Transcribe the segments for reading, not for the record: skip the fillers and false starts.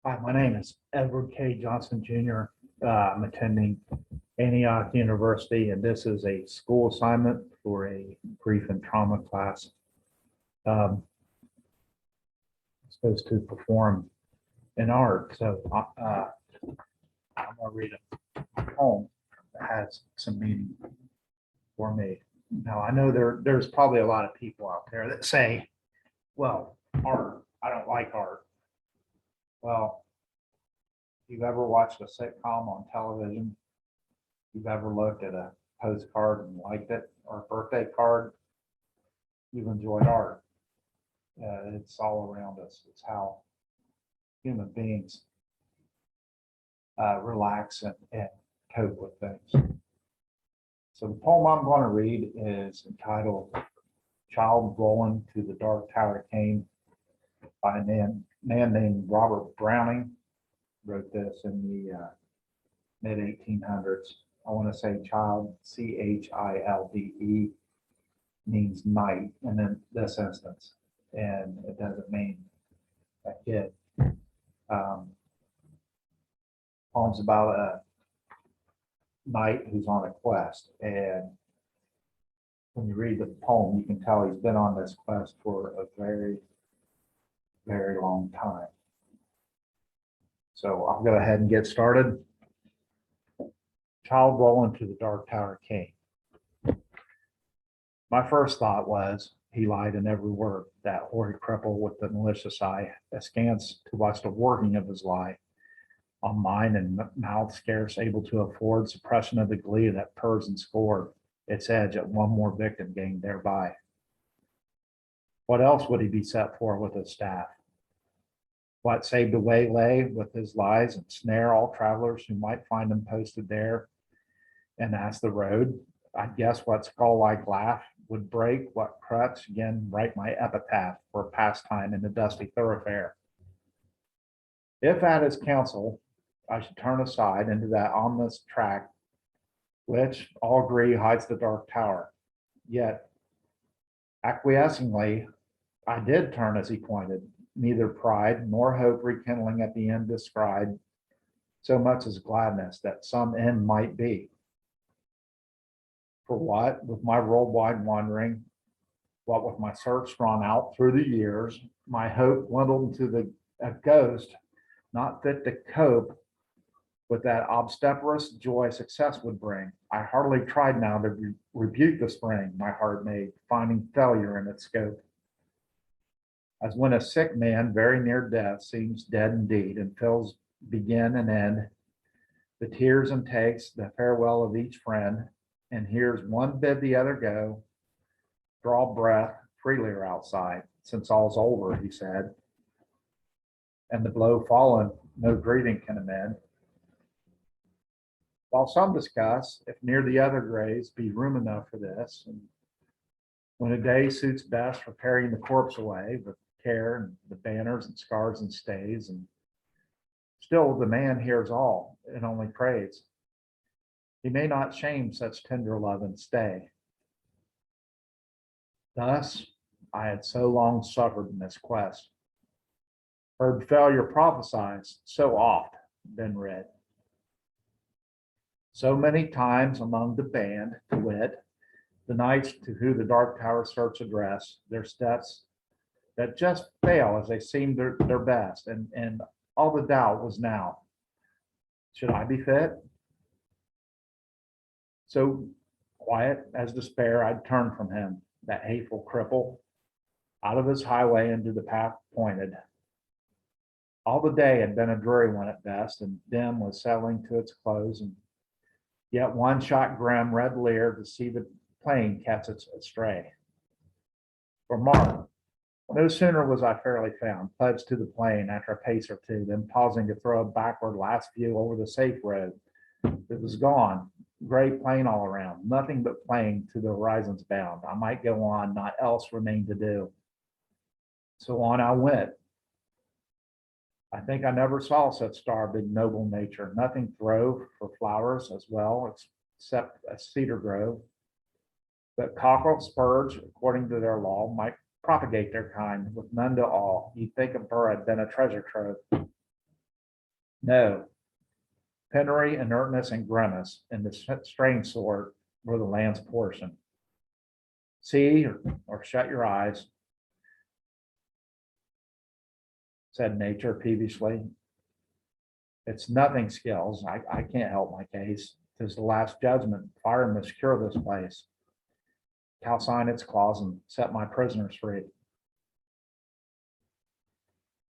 Hi, my name is Edward K. Johnson Jr. I'm attending Antioch University, and this is a school assignment for a grief and trauma class. I'm supposed to perform an art, so I'm going to read a poem that has some meaning for me. Now, I know there's probably a lot of people out there that say, well, art, I don't like art. Well, if you've ever watched a sitcom on television, you've ever looked at a postcard and liked it, or a birthday card, you've enjoyed art. It's all around us. It's how human beings relax and cope with things. So the poem I'm going to read is entitled Childe, Roland to the Dark Tower Came by a man named Robert Browning. Wrote this in the mid 1800s. I want to say child, Childe, means night, and in this instance, and it doesn't mean a kid. Poem's about a knight who's on a quest, and when you read the poem, you can tell he's been on this quest for a very, very long time. So I'll go ahead and get started. Childe, Roland to the Dark Tower Came. My first thought was he lied in every word, that hoary cripple with the malicious eye, askance to watch the working of his lie, on mind and mouth scarce able to afford suppression of the glee that purrs and scored its edge at one more victim gained thereby. What else would he be set for with his staff? What save the waylay with his lies and snare all travelers who might find him posted there and ask the road? I guess what skull-like laugh would break, what crutch again write my epitaph for pastime in the dusty thoroughfare. If at his counsel I should turn aside into that ominous track, which all agree hides the dark tower, yet acquiescingly I did turn as he pointed, neither pride nor hope rekindling at the end descried, so much as gladness that some end might be. For what, with my worldwide wandering, what with my search drawn out through the years, my hope dwindled into a ghost not fit to cope with that obstreperous joy success would bring. I heartily tried now to rebuke the spring my heart made, finding failure in its scope. As when a sick man very near death seems dead indeed and feels begin and end, the tears and takes the farewell of each friend, and hears one bid the other go, draw breath freelier outside, since all's over, he said, and the blow fallen no grieving can amend. While some discuss if near the other graves be room enough for this, and when a day suits best for carrying the corpse away with care and the banners and scars and stays, and still the man hears all and only prays. He may not shame such tender love and stay. Thus I had so long suffered in this quest, heard failure prophesied so oft, been read so many times among the band, to wit, the knights to who the dark tower search address, their steps that just fail as they seem their best, and all the doubt was now, should I be fit? So quiet as despair, I'd turn from him, that hateful cripple, out of his highway into the path pointed. All the day had been a dreary one at best, and dim was settling to its close, and yet one shot grim red leer to see the plain catch its astray. For mark, no sooner was I fairly found, pledged to the plain after a pace or two, then pausing to throw a backward last view over the safe road. It was gone, gray plain all around, nothing but plain to the horizon's bound. I might go on, not else remained to do. So on I went. I think I never saw such starved ignoble nature. Nothing throve for flowers as well, except a cedar grove. But cockerel, spurge, according to their law, might propagate their kind with none to awe. You'd think a bird had been a treasure trove. No, penury, inertness, and grimace in the strange sort were the land's portion. See or shut your eyes, said nature peevishly. It's nothing, skills. I can't help my case. 'Tis the last judgment. Fire must cure this place. Calcine its claws and set my prisoners free.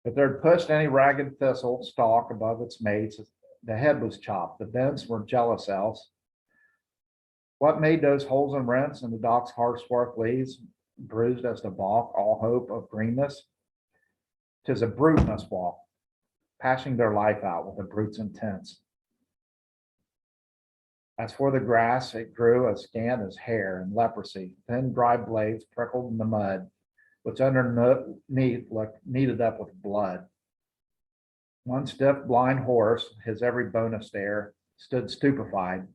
If there'd pushed any ragged thistle stalk above its mates, the head was chopped. The bents were jealous else. What made those holes and rents in the dock's harsh swarth leaves, bruised as to balk all hope of greenness? 'Tis a brute must walk, passing their life out with a brute's intents. As for the grass, it grew as scant as hair and leprosy. Thin, dry blades prickled in the mud, which underneath looked kneaded up with blood. One stiff, blind horse, his every bone a stare, stood stupefied.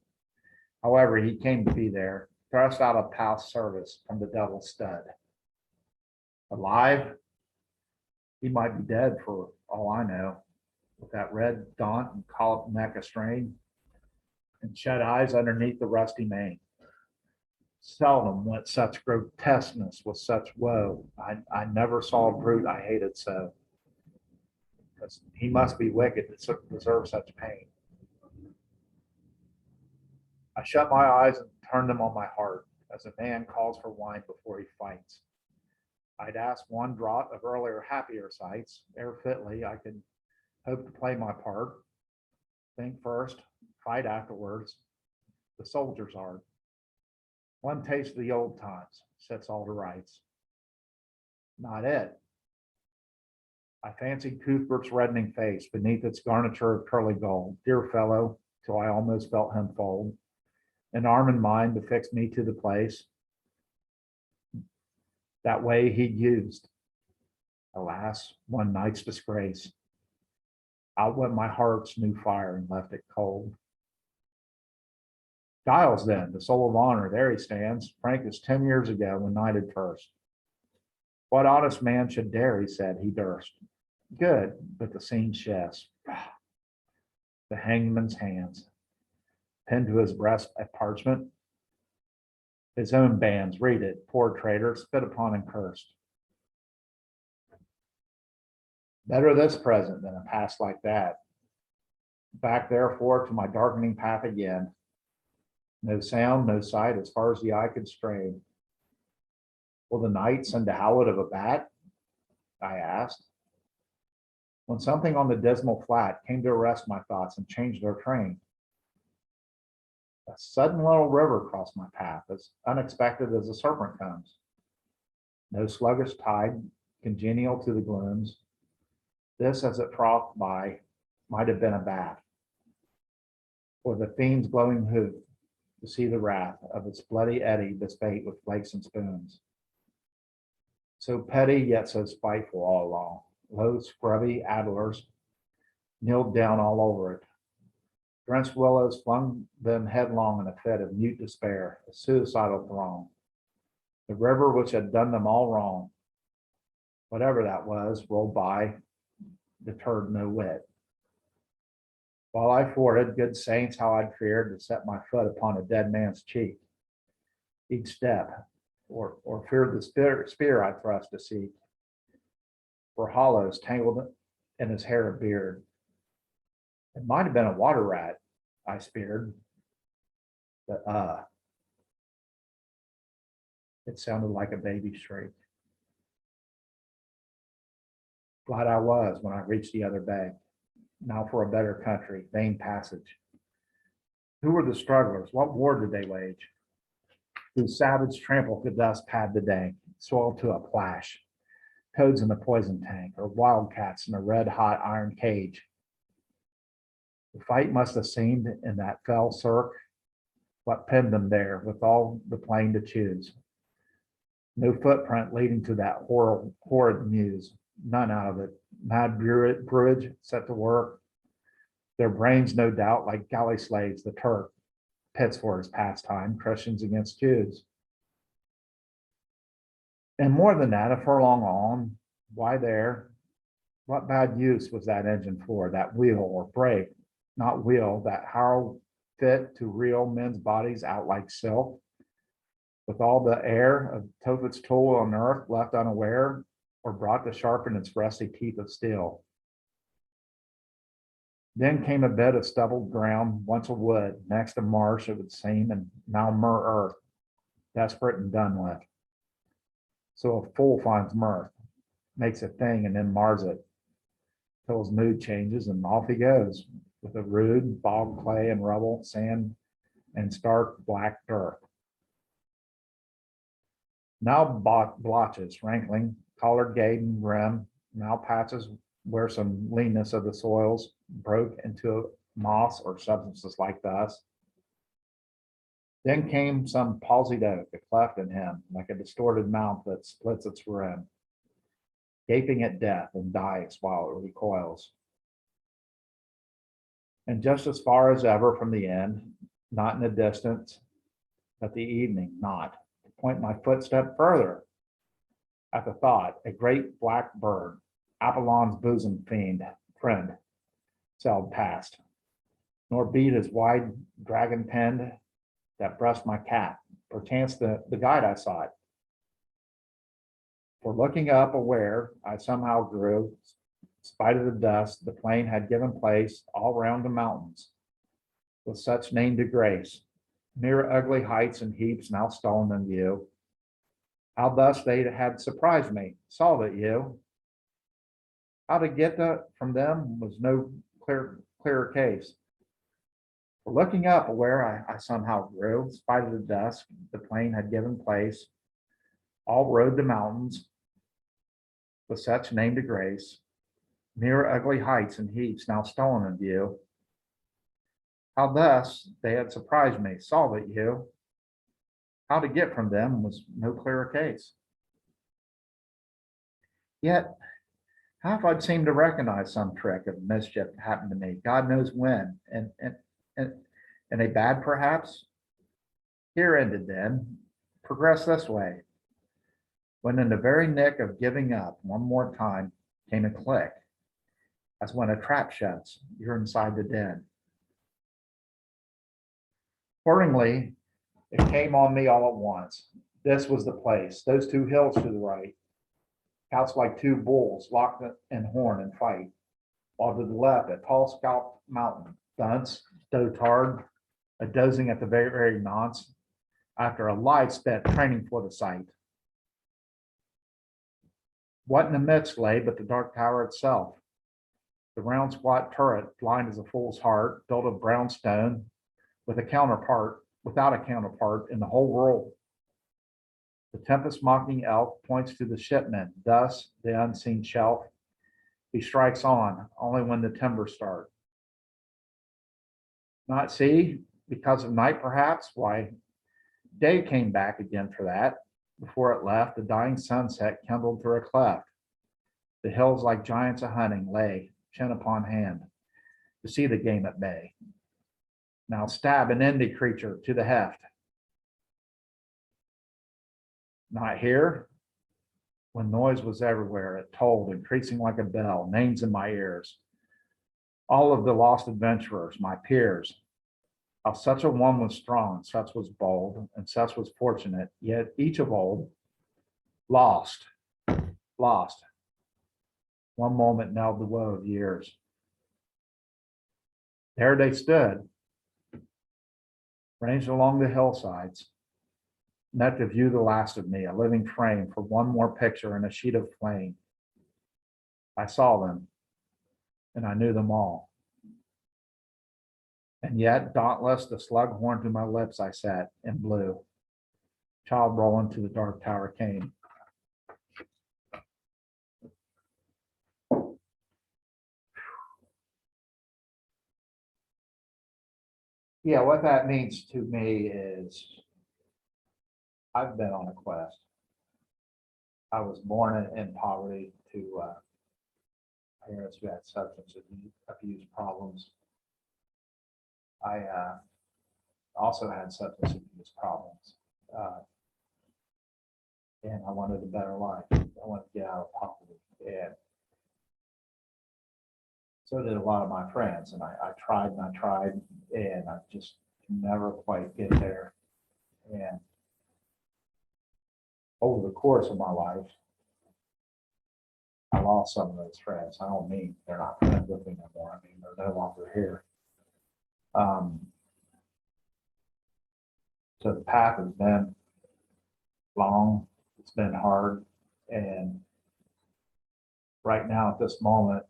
However, he came to be there, thrust out of past service from the devil's stud. Alive? He might be dead for all I know, with that red daunt and colloped neck astrain, and shut eyes underneath the rusty mane. Seldom went such grotesqueness with such woe. I never saw a brute I hated so. Because he must be wicked to deserve such pain. I shut my eyes and turned them on my heart, as a man calls for wine before he fights. I'd ask one draught of earlier happier sights, ere fitly I could hope to play my part. Think first, fight afterwards, the soldier's art. One taste of the old times sets all to rights. Not it. I fancied Cuthbert's reddening face beneath its garniture of curly gold. Dear fellow, till I almost felt him fold an arm in mine to fix me to the place. That way he'd used. Alas, one night's disgrace outwent my heart's new fire and left it cold. Giles, then, the soul of honor, there he stands, frank as 10 years ago when knighted first. What honest man should dare, he said, he durst. Good, but the scene shifts. The hangman's hands, pinned to his breast a parchment. His own bands, read it, poor traitor, spit upon and cursed. Better this present than a past like that. Back therefore to my darkening path again. No sound, no sight as far as the eye could strain. Will the night send the howlet of a bat? I asked. When something on the dismal flat came to arrest my thoughts and change their train. A sudden little river crossed my path, as unexpected as a serpent comes. No sluggish tide, congenial to the glooms. This, as it frothed by, might have been a bath, or the fiend's glowing hoof to see the wrath of its bloody eddy bespate with flakes and spoons. So petty, yet so spiteful all along. Low, scrubby addlers kneeled down all over it. Drenched willows flung them headlong in a fit of mute despair, a suicidal throng. The river which had done them all wrong, whatever that was, rolled by, deterred no whit. While I forded, good saints, how I'd feared to set my foot upon a dead man's cheek. Each step, or feared the spear I thrust to seek. For hollows tangled in his hair and beard. It might have been a water rat, I speared, but it sounded like a baby shriek. Glad I was when I reached the other bank. Now for a better country, vain passage. Who were the strugglers? What war did they wage? Whose savage trample could thus pad the dank, soil to a plash, toads in the poison tank, or wildcats in a red-hot iron cage. The fight must have seemed in that fell cirque what pinned them there, with all the plain to choose. No footprint leading to that horrid muse, none out of it. Mad brewage set to work. Their brains, no doubt, like galley slaves, the Turk pits for his pastime, Christians against Jews. And more than that, a furlong on, why there, What bad use was that engine for, that wheel or brake, not wheel, that harrow fit to reel men's bodies out like silk? With all the air of Tophet's tool on earth left unaware, or brought to sharpen its rusty teeth of steel. Then came a bed of stubbled ground, once a wood, next a marsh it would seem, and now mere earth, desperate and done with. So a fool finds mirth, makes a thing and then mars it, till his mood changes and off he goes, with a rude bog clay and rubble, sand and stark black dirt. Now blotches, rankling, collared gate and rim, now patches where some leanness of the soils broke into moss or substances like dust. Then came some palsied oak, a cleft in him, like a distorted mouth that splits its rim, gaping at death and dies while it recoils. And just as far as ever from the end, not in the distance, but the evening, not to point my footstep further. At the thought, a great black bird, Apollon's bosom friend, sailed past, nor beat his wide dragon penned that brushed my cap, perchance the guide I sought. For looking up aware, I somehow grew, spite of the dust, the plain had given place all round the mountains, with such name to grace, mere ugly heights and heaps now stolen in view. How thus they had surprised me, solve it you. How to get from them was no clearer case. For looking up where I somehow grew, in spite of the dusk, the plain had given place, all rode the mountains, with such name to grace, mere ugly heights and heaps now stolen in view. How thus they had surprised me, solve it you. How to get from them was no clearer case. Yet, half I'd seem to recognize some trick of mischief happened to me, God knows when, and a bad perhaps. Here ended then, progress this way. When in the very nick of giving up one more time came a click, as when a trap shuts, you're inside the den. Accordingly, it came on me all at once. This was the place, those two hills to the right, couched like two bulls locked in horn and fight, while to the left a tall scalped mountain, dunce, dotard, a dozing at the very nonce, after a life spent training for the sight. What in the midst lay but the dark tower itself, the round squat turret, blind as a fool's heart, built of brown stone, without a counterpart in the whole world. The tempest mocking elf points to the shipment, thus the unseen shelf. He strikes on, only when the timbers start. Not see, because of night perhaps, why, day came back again for that. Before it left, the dying sunset kindled through a cleft. The hills like giants a hunting lay, chin upon hand, to see the game at bay. Now stab an indie creature to the heft. Not here. When noise was everywhere, it tolled, increasing like a bell, names in my ears. All of the lost adventurers, my peers. How such a one was strong, such was bold, and such was fortunate, yet each of old lost. One moment knelled the woe of years. There they stood, ranged along the hillsides, met to view the last of me, a living frame for one more picture in a sheet of flame. I saw them, and I knew them all. And yet, dauntless, the slug horn to my lips, I sat and blew. Childe Roland to the dark tower came. Yeah, what that means to me is I've been on a quest. I was born in poverty to parents who had substance abuse problems. I also had substance abuse problems. And I wanted a better life. I wanted to get out of poverty. And So did a lot of my friends, and I tried and I tried, and I just never quite get there. And over the course of my life, I lost some of those friends. I don't mean they're not friends with me no more. I mean, they're no longer here. So the path has been long, it's been hard, and right now at this moment,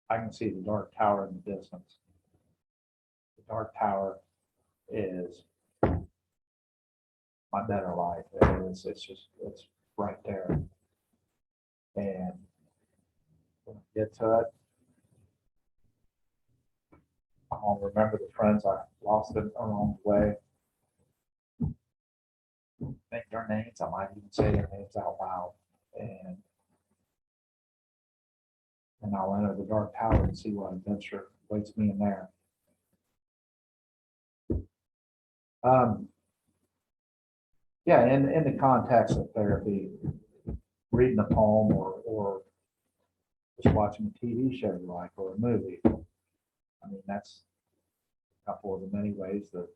I can see the dark tower in the distance. The dark tower is my better life. It's right there. And when I get to it, I'll remember the friends I lost along the way. Think their names. I might even say their names out loud. And I'll enter the dark tower and see what adventure awaits me in there. Yeah, in the context of therapy, reading a poem or just watching a TV show you like or a movie. I mean, that's a couple of the many ways that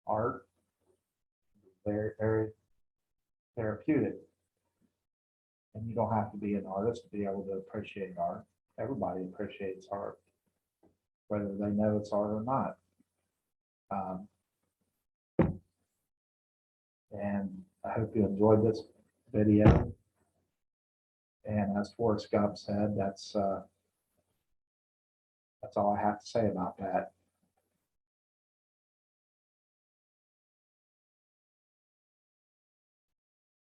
art is very, very therapeutic. And you don't have to be an artist to be able to appreciate art. Everybody appreciates art, whether they know it's art or not. And I hope you enjoyed this video. And as Forrest Gump said, that's all I have to say about that.